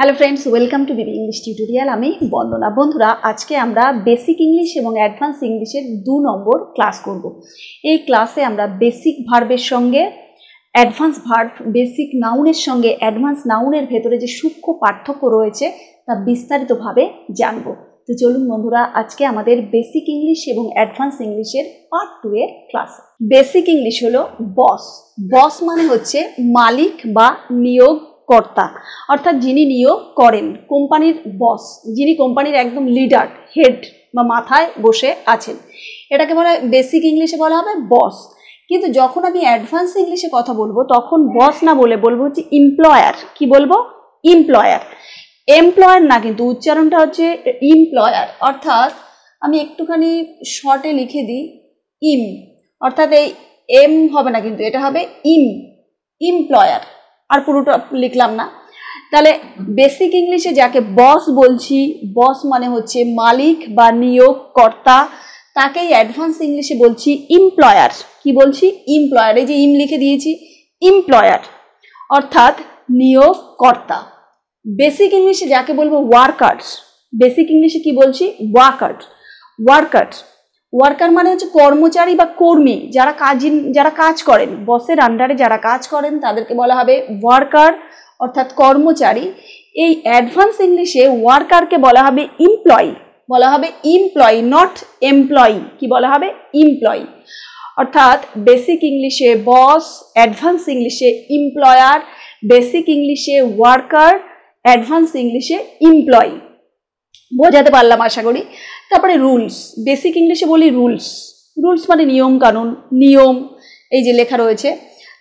Hello friends, welcome to Bibi English tutorial. আমি বন্দনা। বন্ধুরা, আজকে আমরা বেসিক ইংলিশ এবং অ্যাডভান্স ইংলিশের 2 নম্বর ক্লাস করব। এই ক্লাসে আমরা বেসিক ভার্বের সঙ্গে অ্যাডভান্স ভার্ব, বেসিক নাউনের সঙ্গে অ্যাডভান্স নাউনের ভেতরে যে সূক্ষ্ম পার্থক্য রয়েছে তা বিস্তারিতভাবে জানব। তো চলুন বন্ধুরা, আজকে আমাদের বেসিক ইংলিশ এবং অ্যাডভান্স ইংলিশের পার্ট 2 এর ক্লাস। বেসিক ইংলিশ হলো বস। বস মানে হচ্ছে মালিক বা নিয়োগ কর্তা, অর্থাৎ যিনি নিয়োগ করেন, কোম্পানির বস, যিনি কোম্পানির একদম লিডার, হেড বা মাথায় বসে আছেন, এটাকে বলা বেসিক ইংলিশে বলা হবে বস। কিন্তু যখন আমি অ্যাডভান্স ইংলিশে কথা বলবো তখন বস না বলে বলবো হচ্ছে এমপ্লয়ার। কি বলবো? এমপ্লয়ার। এমপ্লয়ার না, কিন্তু উচ্চারণটা হচ্ছে এমপ্লয়ার। অর্থাৎ আমি একটুখানি শর্টে লিখে দিই ইম, অর্থাৎ এই এম হবে না, কিন্তু এটা হবে এমপ্লয়ার। আর পুরোটা লিখলাম না। তাহলে বেসিক ইংলিশে যাকে বস বলছি, বস মানে হচ্ছে মালিক বা নিয়োগকর্তা, তাকেই অ্যাডভান্স ইংলিশে বলছি এমপ্লয়ার। কি বলছি? এমপ্লয়ার। এই যে ইম লিখে দিয়েছি, এমপ্লয়ার অর্থাৎ নিয়োগকর্তা। বেসিক ইংলিশে যাকে বলবো ওয়ার্কার্স, বেসিক ইংলিশে কি বলছি? ওয়ার্কার্স। ওয়ার্কার মানে হচ্ছে কর্মচারী বা কর্মী, যারা কাজ করেন, বসের আন্ডারে যারা কাজ করেন তাদেরকে বলা হবে ওয়ার্কার অর্থাৎ কর্মচারী। এই অ্যাডভান্স ইংলিশে ওয়ার্কারকে বলা হবে এমপ্লয়ি, নট এমপ্লয়ি। কি বলা হবে? এমপ্লয়ি। অর্থাৎ বেসিক ইংলিশে বস, অ্যাডভান্স ইংলিশে এমপ্লয়ার, বেসিক ইংলিশে ওয়ার্কার, অ্যাডভান্স ইংলিশে এমপ্লয়ি। বোঝাতে পারলাম আশা করি। তারপরে রুলস। বেসিক ইংলিশে বলি রুলস মানে নিয়ম কানুন, নিয়ম, এই যে লেখা রয়েছে।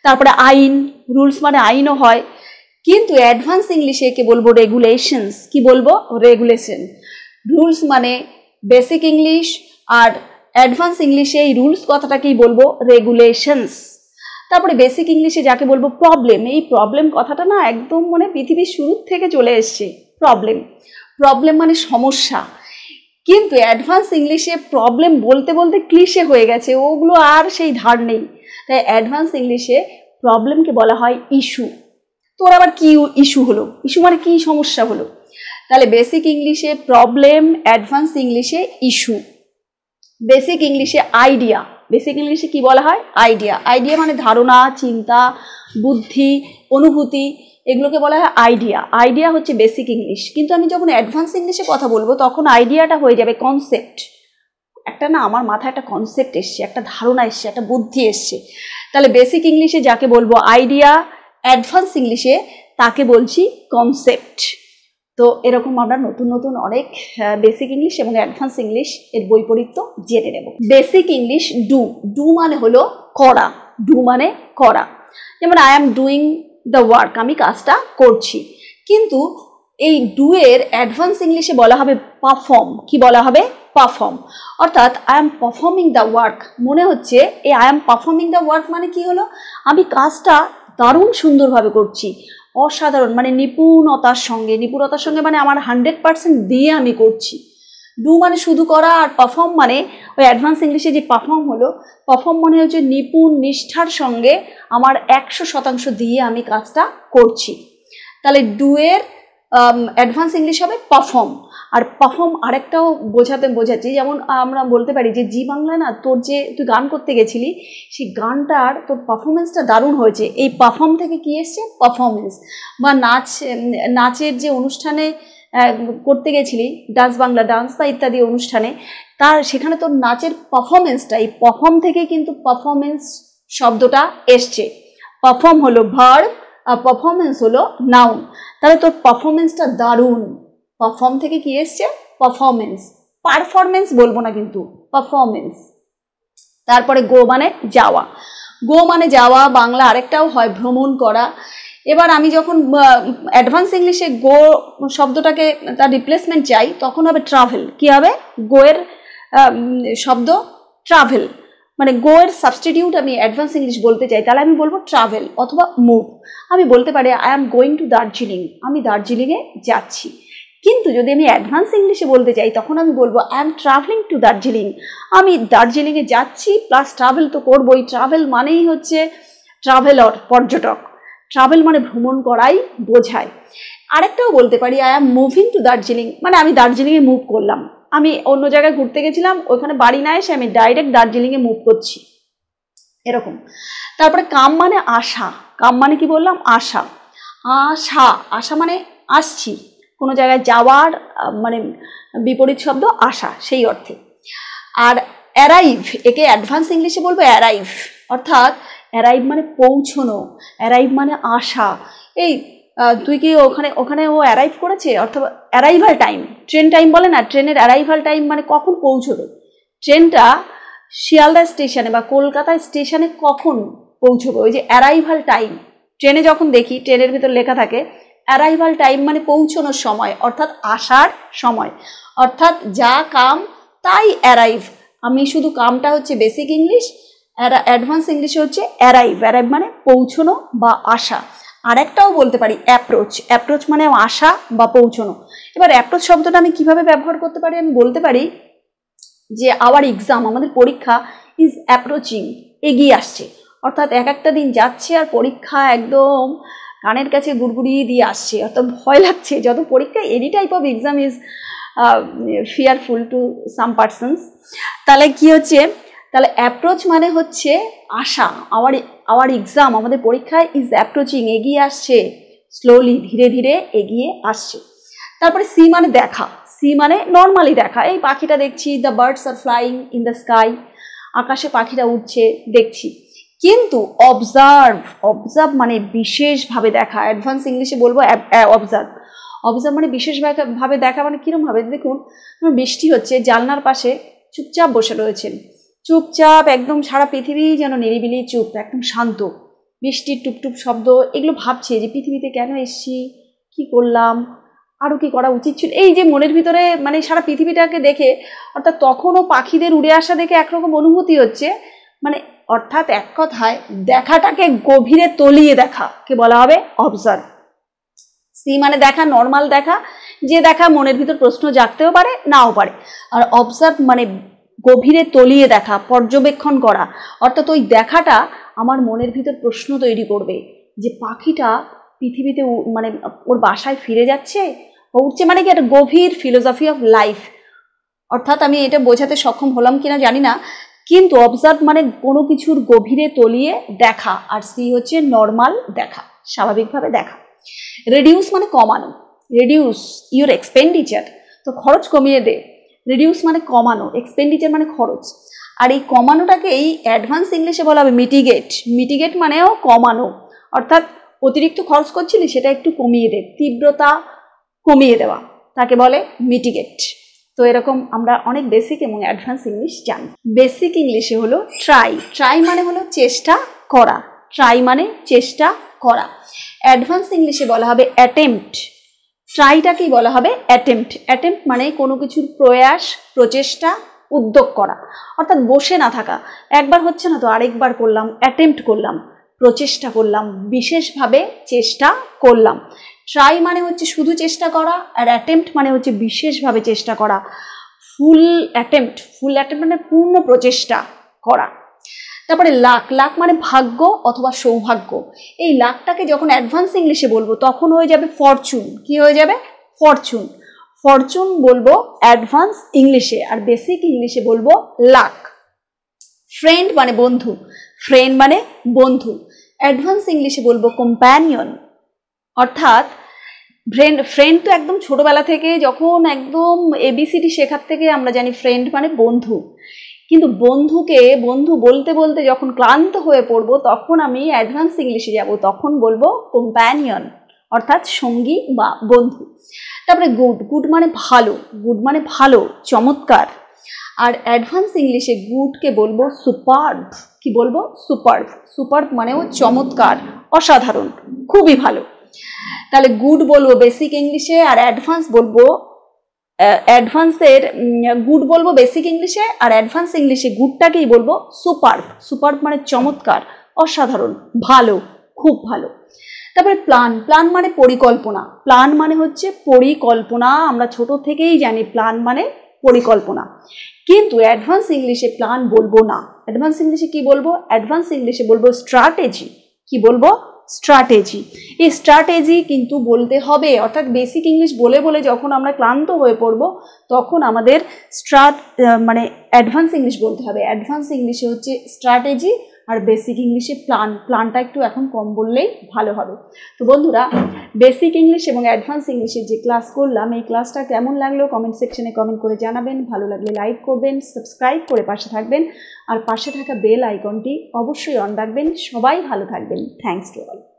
তারপরে আইন, রুলস মানে আইনও হয়। কিন্তু অ্যাডভান্স ইংলিশে কে বলবো রেগুলেশনস। কি বলবো? রেগুলেশন। রুলস মানে বেসিক ইংলিশ, আর অ্যাডভান্স ইংলিশে এই রুলস কথাটাকেই বলবো রেগুলেশনস। তারপরে বেসিক ইংলিশে যাকে বলবো প্রবলেম। এই প্রবলেম কথাটা না একদম মানে পৃথিবীর শুরু থেকে চলে এসছে। প্রবলেম মানে সমস্যা। কিন্তু অ্যাডভান্স ইংলিশে প্রবলেম বলতে বলতে ক্লিশে হয়ে গেছে, ওগুলো আর সেই ধার নেই। তাই অ্যাডভান্স ইংলিশে প্রবলেমকে বলা হয় ইস্যু। তোর আবার কি ইস্যু হলো? ইস্যু মানে কি সমস্যা হলো? তাহলে বেসিক ইংলিশে প্রবলেম, অ্যাডভান্স ইংলিশে ইস্যু। বেসিক ইংলিশে আইডিয়া। বেসিক ইংলিশে কি বলা হয়? আইডিয়া মানে ধারণা, চিন্তা, বুদ্ধি, অনুভূতি, এগুলোকে বলা হয় আইডিয়া হচ্ছে বেসিক ইংলিশ। কিন্তু আমি যখন অ্যাডভান্স ইংলিশে কথা বলবো তখন আইডিয়াটা হয়ে যাবে কনসেপ্ট। একটা না, আমার মাথায় একটা কনসেপ্ট এসছে, একটা ধারণা এসছে, একটা বুদ্ধি এসছে। তাহলে বেসিক ইংলিশে যাকে বলবো আইডিয়া, অ্যাডভান্স ইংলিশে তাকে বলছি কনসেপ্ট। তো এরকম আমরা নতুন বেসিক ইংলিশ এবং অ্যাডভান্স ইংলিশ এর বৈপরীত্য জেনে নেব। বেসিক ইংলিশ ডু মানে হলো করা। যেমন I am doing the work, আমি কাজটা করছি। কিন্তু এই ডু এর অ্যাডভান্স ইংলিশে বলা হবে পারফর্ম। কি বলা হবে? পারফর্ম। অর্থাৎ I am performing the work. মনে হচ্ছে এই I am performing the work মানে কি হলো? আমি কাজটা দারুণ সুন্দরভাবে করছি, অসাধারণ, মানে নিপুণতার সঙ্গে মানে আমার 100% দিয়ে আমি করছি। ডু মানে শুধু করা, আর পারফর্ম মানে ওই অ্যাডভান্স ইংলিশে যে পারফর্ম মানে হচ্ছে নিপুণ নিষ্ঠার সঙ্গে আমার 100% দিয়ে আমি কাজটা করছি। তাহলে ডু এর অ্যাডভান্স ইংলিশ হবে পারফর্ম। আর পারফর্ম আরেকটাও বোঝাচ্ছি, যেমন আমরা বলতে পারি যে জি বাংলা না, তুই গান করতে গেছিলি, সেই গানটার তোর পারফরমেন্সটা দারুণ হয়েছে। এই পারফর্ম থেকে কি এসছে? পারফরমেন্স। বা নাচের যে অনুষ্ঠানে করতে গেছিলি, ডান্স বাংলা ডান্স বা ইত্যাদি অনুষ্ঠানে, সেখানে তোর নাচের পারফরমেন্সটা, এই পারফর্ম থেকে কিন্তু পারফরমেন্স শব্দটা এসছে। পারফর্ম হলো ভার্ব আর পারফরমেন্স হলো নাউন। তাহলে তোর পারফরমেন্সটা দারুণ। পারফর্ম থেকে কি এসছে? পারফরমেন্স বলবো না, কিন্তু পারফরমেন্স। তারপরে গো মানে যাওয়া। বাংলা আরেকটাও হয় ভ্রমণ করা। এবার আমি যখন অ্যাডভান্স ইংলিশে গো শব্দটাকে তার রিপ্লেসমেন্ট চাই, তখন হবে ট্রাভেল। কি হবে? গো এর শব্দ ট্রাভেল, মানে গো এর সাবস্টিটিউট আমি অ্যাডভান্স ইংলিশ বলতে চাই, তাহলে আমি বলবো ট্রাভেল অথবা মুভ। আমি বলতে পারি I am going to Darjeeling, আমি দার্জিলিংয়ে যাচ্ছি। কিন্তু যদি আমি অ্যাডভান্স ইংলিশে বলতে চাই তখন আমি বলবো I am travelling to Darjeeling, আমি দার্জিলিংয়ে যাচ্ছি, প্লাস ট্রাভেল তো করবোই। ট্রাভেল মানেই হচ্ছে ট্রাভেলর, পর্যটক। ট্রাভেল মানে ভ্রমণ করাই বোঝায়। আরেকটাও বলতে পারি I am moving to Darjeeling, মানে আমি দার্জিলিংয়ে মুভ করলাম, আমি অন্য জায়গায় ঘুরতে গেছিলাম, ওখানে বাড়ি না এসে আমি ডাইরেক্ট দার্জিলিংয়ে মুভ করছি, এরকম। তারপরে কাম মানে আশা, কাম মানে কি বললাম, আশা, আশা, আশা মানে আসছি, কোনো জায়গায় যাওয়ার মানে বিপরীত শব্দ আশা, সেই অর্থে। আর অ্যারাইভ, একে অ্যাডভান্স ইংলিশে বলবো অ্যারাইভ, অর্থাৎ অ্যারাইভ মানে পৌঁছনো, অ্যারাইভ মানে আসা। এই তুই কি ওখানে ও অ্যারাইভ করেছে, অর্থাৎ অ্যারাইভাল টাইম, ট্রেন টাইম বলে না, ট্রেনের অ্যারাইভাল টাইম মানে কখন পৌঁছবে, ট্রেনটা শিয়ালদা স্টেশনে বা কলকাতা স্টেশনে কখন পৌঁছবে, ওই যে অ্যারাইভাল টাইম, ট্রেনে যখন দেখি ট্রেনের ভিতর লেখা থাকে অ্যারাইভাল টাইম মানে পৌঁছানোর সময়, অর্থাৎ আসার সময়, অর্থাৎ যা কাম তাই অ্যারাইভ। আমি শুধু কামটা হচ্ছে বেসিক ইংলিশ, অ্যাডভান্স ইংলিশে হচ্ছে অ্যারাইভ, অ্যারাইভ মানে পৌঁছানো বা আসা। আর একটাও বলতে পারি অ্যাপ্রোচ, অ্যাপ্রোচ মানে আসা বা পৌঁছানো। এবার অ্যাপ্রোচ শব্দটা আমি কিভাবে ব্যবহার করতে পারি, আমি বলতে পারি যে আওয়ার এক্সাম, আমাদের পরীক্ষা ইজ অ্যাপ্রোচিং, এগিয়ে আসছে, অর্থাৎ এক একটা দিন যাচ্ছে আর পরীক্ষা একদম কানের কাছে গুড়গুড়িয়ে দিয়ে আসছে, অর্থাৎ ভয় লাগছে যত পরীক্ষা, any type of exam is fearful to some persons. তাহলে কি হচ্ছে, তাহলে অ্যাপ্রোচ মানে হচ্ছে আশা, আওয়ার এক্সাম, আমাদের পরীক্ষায় ইজ অ্যাপ্রোচিং, এগিয়ে আসছে, স্লোলি, ধীরে ধীরে এগিয়ে আসছে। তারপরে সি মানে দেখা, সি মানে নর্মালি দেখা, এই পাখিটা দেখছি, the birds are flying in the sky, আকাশে পাখিটা উঠছে দেখছি। কিন্তু অবজার্ভ, অবজার্ভ মানে বিশেষভাবে দেখা, অ্যাডভান্স ইংলিশে বলবো অবজার্ভ, অবজার্ভ মানে বিশেষভাবে দেখা, মানে কীরকমভাবে, দেখুন বৃষ্টি হচ্ছে, জানলার পাশে চুপচাপ বসে রয়েছেন, চুপচাপ একদম, সারা পৃথিবী যেন নিরিবিলি চুপ, একদম শান্ত, বৃষ্টির টুপটুপ শব্দ, এগুলো ভাবছে যে পৃথিবীতে কেন এসছি, কি করলাম, আরও কি করা উচিত ছিল, এই যে মনের ভিতরে মানে সারা পৃথিবীটাকে দেখে, অর্থাৎ তখনও পাখিদের উড়ে আসা দেখে একরকম অনুভূতি হচ্ছে, মানে অর্থাৎ এক কথায় দেখাটাকে গভীরে তলিয়ে দেখা কে বলা হবে অবজার্ভ। সি মানে দেখা, নর্মাল দেখা, যে দেখা মনের ভিতর প্রশ্ন জাগতেও পারে নাও পারে, আর অবজার্ভ মানে গভীরে তলিয়ে দেখা, পর্যবেক্ষণ করা, অর্থাৎ ওই দেখাটা আমার মনের ভিতর প্রশ্ন তৈরি করবে যে পাখিটা পৃথিবীতে মানে ওর বাসায় ফিরে যাচ্ছে, উঠছে, মানে কি একটা গভীর ফিলোসফি অফ লাইফ। অর্থাৎ আমি এটা বোঝাতে সক্ষম হলাম কিনা জানি না, কিন্তু অবজার্ভ মানে কোনো কিছুর গভীরে তলিয়ে দেখা, আর সি হচ্ছে নর্মাল দেখা, স্বাভাবিকভাবে দেখা। রিডিউস মানে কমানো, রিডিউস ইউর এক্সপেন্ডিচার, তো খরচ কমিয়ে দে, রিডিউস মানে কমানো, এক্সপেন্ডিচার মানে খরচ, আর এই কমানোটাকে এই অ্যাডভান্স ইংলিশে বলা হবে মিটিগেট, মিটিগেট মানেও কমানো, অর্থাৎ অতিরিক্ত খরচ করছিলি সেটা একটু কমিয়ে দে, তীব্রতা কমিয়ে দেওয়া, তাকে বলে মিটিগেট। তো এরকম আমরা অনেক বেসিক এবং অ্যাডভান্স ইংলিশ জানি। বেসিক ইংলিশে হলো ট্রাই, ট্রাই মানে হলো চেষ্টা করা, ট্রাই মানে চেষ্টা করা। অ্যাডভান্স ইংলিশে বলা হবে অ্যাটেম্পট, ট্রাইটাকেই বলা হবে অ্যাটেম্পট, অ্যাটেম্পট মানে কোনো কিছুর প্রয়াস, প্রচেষ্টা, উদ্যোগ করা, অর্থাৎ বসে না থাকা, একবার হচ্ছে না তো আরেকবার করলাম, অ্যাটেম্পট করলাম, প্রচেষ্টা করলাম, বিশেষভাবে চেষ্টা করলাম। ট্রাই মানে হচ্ছে শুধু চেষ্টা করা, আর অ্যাটেম্পট মানে হচ্ছে বিশেষভাবে চেষ্টা করা, ফুল অ্যাটেম্পট, ফুল অ্যাটেম্পট মানে পূর্ণ প্রচেষ্টা করা। তারপরে লাক, লাক মানে ভাগ্য অথবা সৌভাগ্য, এই লাকটাকে যখন অ্যাডভান্স ইংলিশে বলবো তখন হয়ে যাবে ফরচুন, কি হয়ে যাবে ফরচুন, ফরচুন বলবো অ্যাডভান্স ইংলিশে, আর বেসিক ইংলিশে বলবো লাক। ফ্রেন্ড মানে বন্ধু, ফ্রেন্ড মানে বন্ধু, অ্যাডভান্স ইংলিশে বলবো কম্প্যানিয়ন, অর্থাৎ ফ্রেন্ড তো একদম ছোটবেলা থেকে, যখন একদম এবিসিডি শেখার থেকে আমরা জানি ফ্রেন্ড মানে বন্ধু, কিন্তু বন্ধুকে বন্ধু বলতে বলতে যখন ক্লান্ত হয়ে পড়বো তখন আমি অ্যাডভান্স ইংলিশে যাব, তখন বলবো কম্প্যানিয়ন, অর্থাৎ সঙ্গী বা বন্ধু। তারপরে গুড, গুড মানে ভালো, গুড মানে ভালো, চমৎকার, আর অ্যাডভান্স ইংলিশে গুডকে বলবো সুপারব, কি বলবো সুপারব, সুপারব মানেও চমৎকার, অসাধারণ, খুবই ভালো। তাহলে গুড বলবো বেসিক ইংলিশে, আর অ্যাডভান্স বলবো অ্যাডভান্সের গুড বলবো বেসিক ইংলিশে, আর অ্যাডভান্স ইংলিশে গুডটাকেই বলবো সুপারব, সুপারব মানে চমৎকার, অসাধারণ, ভালো, খুব ভালো। তারপরে প্ল্যান, প্ল্যান মানে পরিকল্পনা, প্ল্যান মানে হচ্ছে পরিকল্পনা, আমরা ছোট থেকেই জানি প্ল্যান মানে পরিকল্পনা, কিন্তু অ্যাডভান্স ইংলিশে প্ল্যান বলবো না, অ্যাডভান্স ইংলিশে কি বলবো, অ্যাডভান্স ইংলিশে বলবো স্ট্র্যাটেজি, কি বলবো স্ট্র্যাটেজি। এই স্ট্র্যাটেজি কিন্তু বলতে হবে, অর্থাৎ বেসিক ইংলিশ বলে বলে যখন আমরা ক্লান্ত হয়ে পড়ব তখন আমাদের মানে অ্যাডভান্স ইংলিশ বলতে হবে। অ্যাডভান্স ইংলিশে হচ্ছে স্ট্র্যাটেজি, আর বেসিক ইংলিশে প্ল্যানটা একটু এখন কম বললেই ভালো হবে। তো বন্ধুরা, বেসিক ইংলিশ এবং অ্যাডভান্স ইংলিশের যে ক্লাস করলাম, এই ক্লাসটা কেমন লাগলো কমেন্ট সেকশনে কমেন্ট করে জানাবেন। ভালো লাগলে লাইক করবেন, সাবস্ক্রাইব করে পাশে থাকবেন, আর পাশে থাকা বেল আইকনটি অবশ্যই অন রাখবেন। সবাই ভালো থাকবেন। Thanks to all.